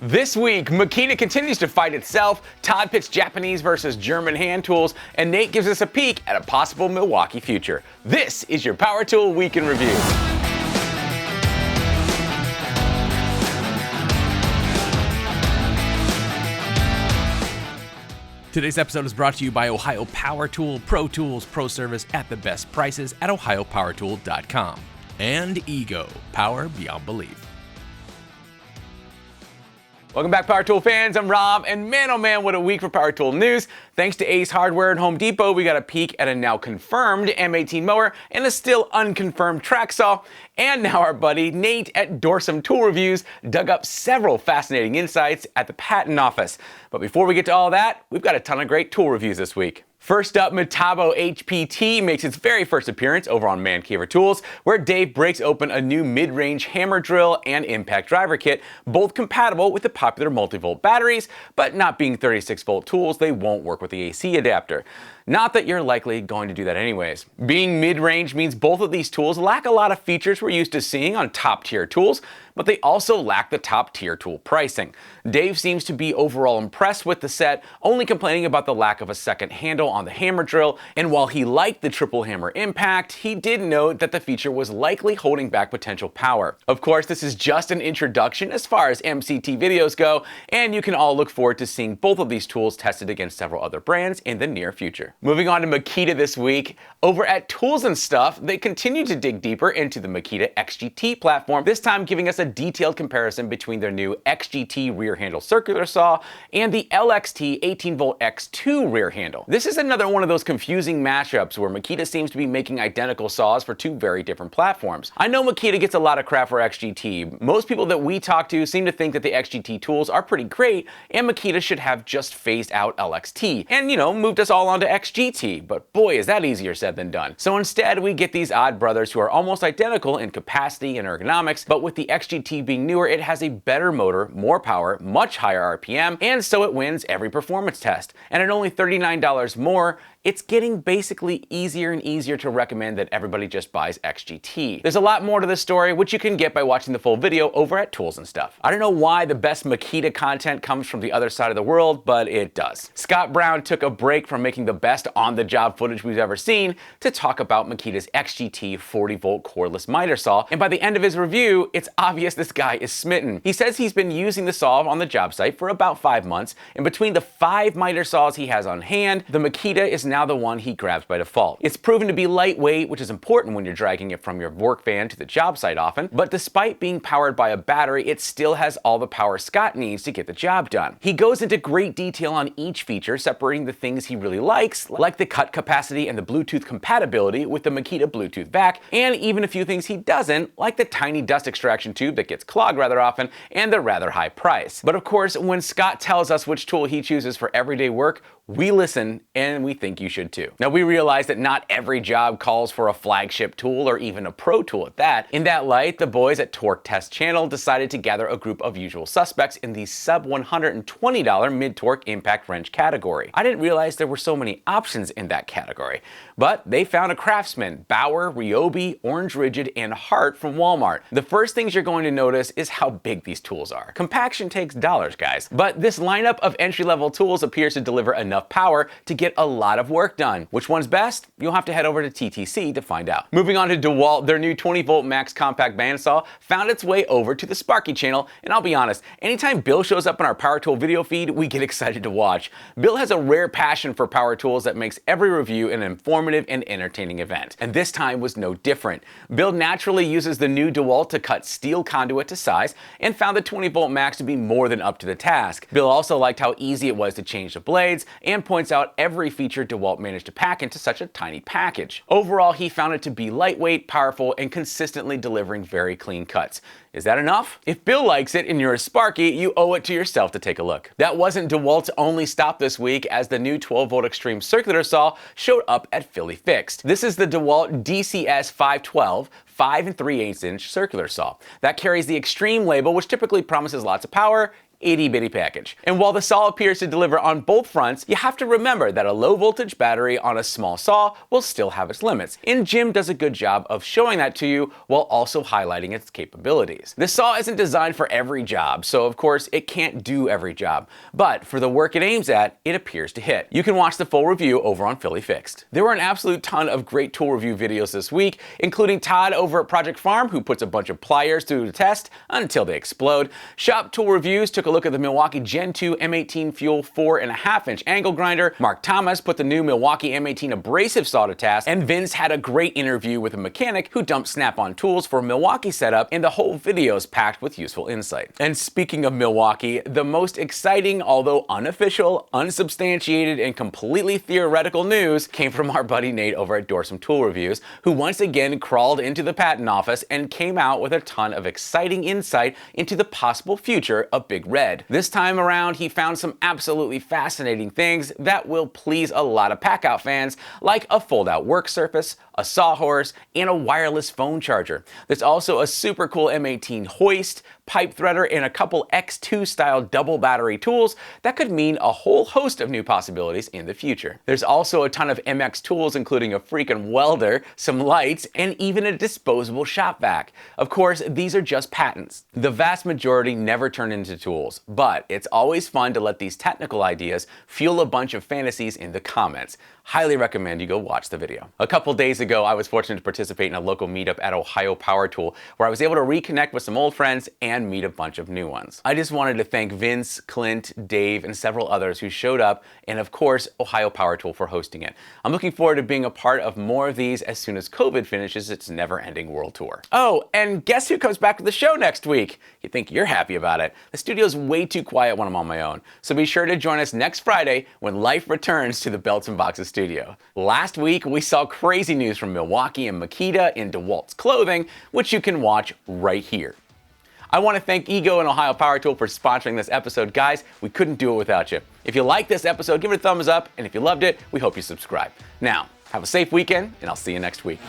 This week, Makita continues to fight itself, Todd pits Japanese versus German hand tools, and Nate gives us a peek at a possible Milwaukee future. This is your Power Tool Week in Review. Today's episode is brought to you by OhioPowerTool, Pro Tools, Pro Service at the best prices at OhioPowerTool.com. And Ego, power beyond belief. Welcome back, Power Tool fans. I'm Rob, and man, oh man, what a week for Power Tool news. Thanks to Ace Hardware and Home Depot, we got a peek at a now confirmed M18 mower and a still unconfirmed track saw. And now our buddy Nate at DoresoomReviews dug up several fascinating insights at the patent office. But before we get to all that, we've got a ton of great tool reviews this week. First up, Metabo HPT makes its very first appearance over on ManCaverTools, where Dave breaks open a new mid-range hammer drill and impact driver kit, both compatible with the popular multi-volt batteries, but not being 36-volt tools, they won't work with the AC adapter. Not that you're likely going to do that anyways. Being mid-range means both of these tools lack a lot of features we're used to seeing on top-tier tools, but they also lack the top-tier tool pricing. Dave seems to be overall impressed with the set, only complaining about the lack of a second handle on the hammer drill, and while he liked the triple hammer impact, he did note that the feature was likely holding back potential power. Of course, this is just an introduction as far as MCT videos go, and you can all look forward to seeing both of these tools tested against several other brands in the near future. Moving on to Makita this week, over at Tools and Stuff, they continue to dig deeper into the Makita XGT platform, this time giving us a detailed comparison between their new XGT rear handle circular saw and the LXT 18V X2 rear handle. This is another one of those confusing matchups where Makita seems to be making identical saws for two very different platforms. I know Makita gets a lot of crap for XGT. Most people that we talk to seem to think that the XGT tools are pretty great and Makita should have just phased out LXT and, moved us all onto XGT, but boy is that easier said than done. So instead we get these odd brothers who are almost identical in capacity and ergonomics, but with the XGT being newer, it has a better motor, more power, much higher RPM, and so it wins every performance test. And at only $39 more, it's getting basically easier and easier to recommend that everybody just buys XGT. There's a lot more to this story, which you can get by watching the full video over at Tools and Stuff. I don't know why the best Makita content comes from the other side of the world, but it does. Scott Brown took a break from making the best on-the-job footage we've ever seen to talk about Makita's XGT 40-volt cordless miter saw, and by the end of his review, it's obvious this guy is smitten. He says he's been using the saw on the job site for about 5 months, and between the 5 miter saws he has on hand, the Makita is now the one he grabs by default. It's proven to be lightweight, which is important when you're dragging it from your work van to the job site often, but despite being powered by a battery, it still has all the power Scott needs to get the job done. He goes into great detail on each feature, separating the things he really likes, like the cut capacity and the Bluetooth compatibility with the Makita Bluetooth vac, and even a few things he doesn't, like the tiny dust extraction tube that gets clogged rather often and the rather high price. But of course, when Scott tells us which tool he chooses for everyday work, we listen, and we think you should too. Now, we realize that not every job calls for a flagship tool or even a pro tool at that. In that light, the boys at TorqueTestChannel decided to gather a group of usual suspects in the sub $120 mid-torque impact wrench category. I didn't realize there were so many options in that category, but they found a Craftsman, Bauer, Ryobi, Orange Rigid, and Hart from Walmart. The first things you're going to notice is how big these tools are. Compaction takes dollars, guys. But this lineup of entry-level tools appears to deliver enough power to get a lot of work done. Which one's best? You'll have to head over to TTC to find out. Moving on to DeWALT, their new 20-volt max compact bandsaw found its way over to the SparkyChannel, and I'll be honest, anytime Bill shows up in our Power Tool video feed, we get excited to watch. Bill has a rare passion for power tools that makes every review an informative and entertaining event, and this time was no different. Bill naturally uses the new DeWALT to cut steel conduit to size and found the 20-volt max to be more than up to the task. Bill also liked how easy it was to change the blades and points out every feature DeWALT managed to pack into such a tiny package. Overall, he found it to be lightweight, powerful, and consistently delivering very clean cuts. Is that enough? If Bill likes it and you're a Sparky, you owe it to yourself to take a look. That wasn't DeWalt's only stop this week, as the new 12-volt Xtreme circular saw showed up at PhillyFixed. This is the DeWalt DCS 512 5 3/8 inch circular saw that carries the Xtreme label, which typically promises lots of power itty bitty package. And while the saw appears to deliver on both fronts, you have to remember that a low voltage battery on a small saw will still have its limits. And Jim does a good job of showing that to you while also highlighting its capabilities. This saw isn't designed for every job, so of course it can't do every job. But for the work it aims at, it appears to hit. You can watch the full review over on PhillyFixed. There were an absolute ton of great tool review videos this week, including Todd over at ProjectFarm, who puts a bunch of pliers through the test until they explode. Shoptoolreviews took a look at the Milwaukee Gen 2 M18 Fuel 4.5-inch angle grinder. Mark Thomas put the new Milwaukee M18 Abrasive Saw to task, and Vince had a great interview with a mechanic who dumped Snap-on tools for a Milwaukee setup, and the whole video is packed with useful insight. And speaking of Milwaukee, the most exciting, although unofficial, unsubstantiated, and completely theoretical news came from our buddy Nate over at DoresoomReviews, who once again crawled into the patent office and came out with a ton of exciting insight into the possible future of Big Red. This time around, he found some absolutely fascinating things that will please a lot of Packout fans, like a fold-out work surface, a sawhorse, and a wireless phone charger. There's also a super cool M18 hoist, pipe threader, and a couple X2 style double battery tools that could mean a whole host of new possibilities in the future. There's also a ton of MX tools, including a freaking welder, some lights, and even a disposable shop vac. Of course, these are just patents. The vast majority never turn into tools, but it's always fun to let these technical ideas fuel a bunch of fantasies in the comments. Highly recommend you go watch the video. A couple days ago, I was fortunate to participate in a local meetup at OhioPowerTool, where I was able to reconnect with some old friends and meet a bunch of new ones. I just wanted to thank Vince, Clint, Dave, and several others who showed up, and of course, OhioPowerTool for hosting it. I'm looking forward to being a part of more of these as soon as COVID finishes its never-ending world tour. Oh, and guess who comes back to the show next week? You think you're happy about it. The studio's way too quiet when I'm on my own, so be sure to join us next Friday when life returns to the Belts and Boxes studio. Last week, we saw crazy news from Milwaukee and Makita in DeWALT's clothing, which you can watch right here. I want to thank Ego and OhioPowerTool for sponsoring this episode. Guys, we couldn't do it without you. If you liked this episode, give it a thumbs up, and if you loved it, we hope you subscribe. Now, have a safe weekend, and I'll see you next week.